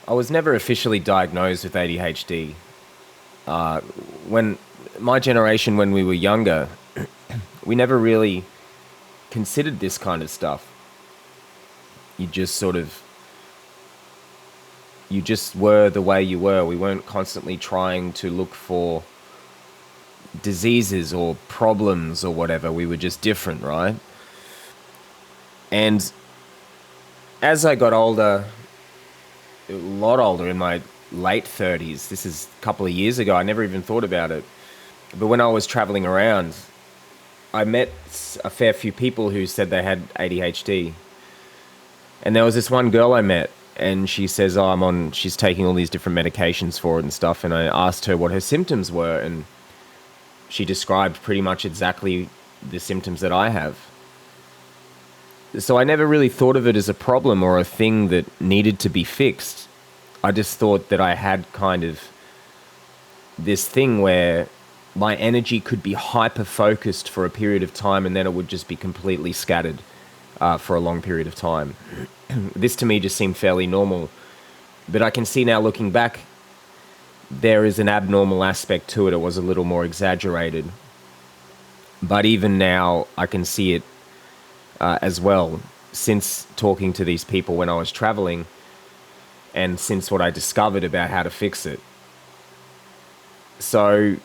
I was never officially diagnosed with ADHD. When my generation, when we were younger, we never really considered this kind of stuff. You just sort of, you just were the way you were. We weren't constantly trying to look for diseases or problems or whatever. We were just different, right? And as I got older, a lot older, in my late 30s, this is a couple of years ago, I never even thought about it. But when I was traveling around, I met a fair few people who said they had ADHD. And there was this one girl I met, and she says, oh, she's taking all these different medications for it and stuff. And I asked her what her symptoms were, and she described pretty much exactly the symptoms that I have. So I never really thought of it as a problem or a thing that needed to be fixed. I just thought that I had kind of this thing where my energy could be hyper-focused for a period of time, and then it would just be completely scattered for a long period of time. This to me just seemed fairly normal. But I can see now, looking back, there is an abnormal aspect to it. It was a little more exaggerated. But even now, I can see it as well, since talking to these people when I was traveling, and since what I discovered about how to fix it. So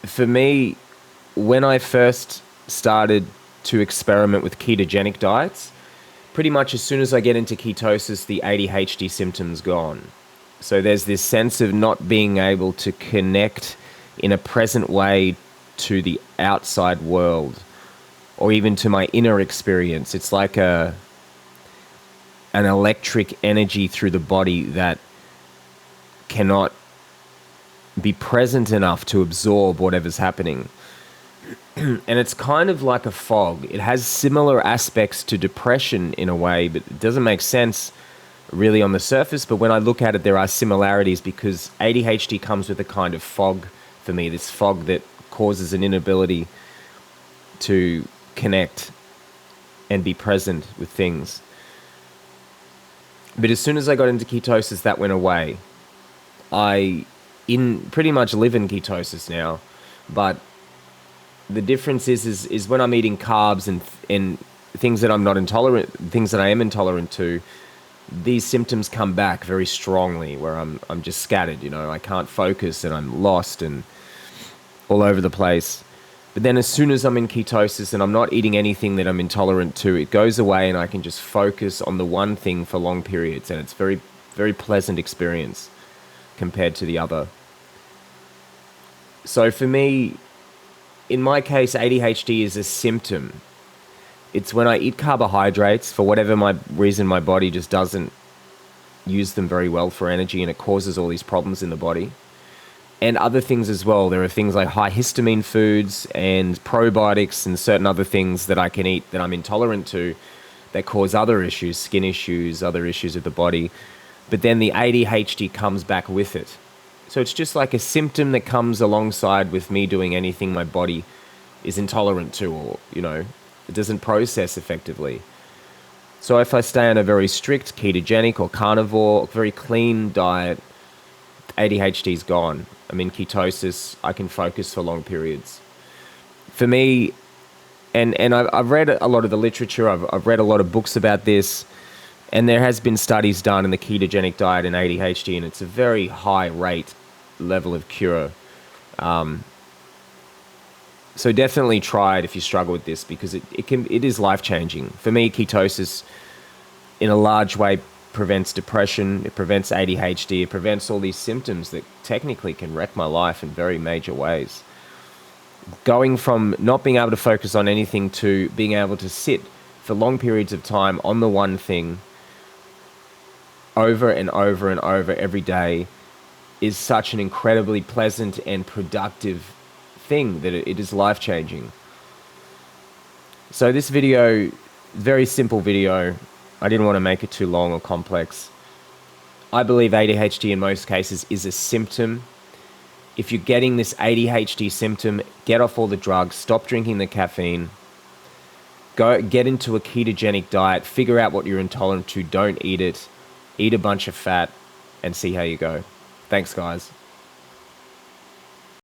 for me, when I first started to experiment with ketogenic diets, pretty much as soon as I get into ketosis, the ADHD symptoms gone. So there's this sense of not being able to connect in a present way to the outside world, or even to my inner experience. It's like an electric energy through the body that cannot be present enough to absorb whatever's happening. And it's kind of like a fog. It has similar aspects to depression in a way, but it doesn't make sense really on the surface. But when I look at it, there are similarities, because ADHD comes with a kind of fog for me, this fog that causes an inability to connect and be present with things. But as soon as I got into ketosis, that went away. I pretty much live in ketosis now, but the difference is when I'm eating carbs and things that I'm not intolerant, things that I am intolerant to, these symptoms come back very strongly, where I'm just scattered, I can't focus and I'm lost and all over the place. But then as soon as I'm in ketosis and I'm not eating anything that I'm intolerant to, it goes away and I can just focus on the one thing for long periods, and it's very, very pleasant experience compared to the other. So for me, in my case, ADHD is a symptom. It's when I eat carbohydrates, for whatever reason, my body just doesn't use them very well for energy, and it causes all these problems in the body. And other things as well. There are things like high histamine foods and probiotics and certain other things that I can eat that I'm intolerant to that cause other issues, skin issues, other issues with the body. But then the ADHD comes back with it. So it's just like a symptom that comes alongside with me doing anything my body is intolerant to, or, it doesn't process effectively. So if I stay on a very strict ketogenic or carnivore, very clean diet, ADHD is gone. I'm in ketosis. I can focus for long periods. For me, and I've read a lot of the literature, I've read a lot of books about this, and there has been studies done in the ketogenic diet in ADHD, and it's a very high rate level of cure. So definitely try it if you struggle with this, because it is life-changing. For me, ketosis in a large way prevents depression, it prevents ADHD, it prevents all these symptoms that technically can wreck my life in very major ways. Going from not being able to focus on anything to being able to sit for long periods of time on the one thing over and over and over every day is such an incredibly pleasant and productive thing that it is life-changing. So this video, very simple video, I didn't want to make it too long or complex. I believe ADHD in most cases is a symptom. If you're getting this ADHD symptom, get off all the drugs, stop drinking the caffeine, go get into a ketogenic diet, figure out what you're intolerant to, don't eat it, eat a bunch of fat, and see how you go. Thanks, guys.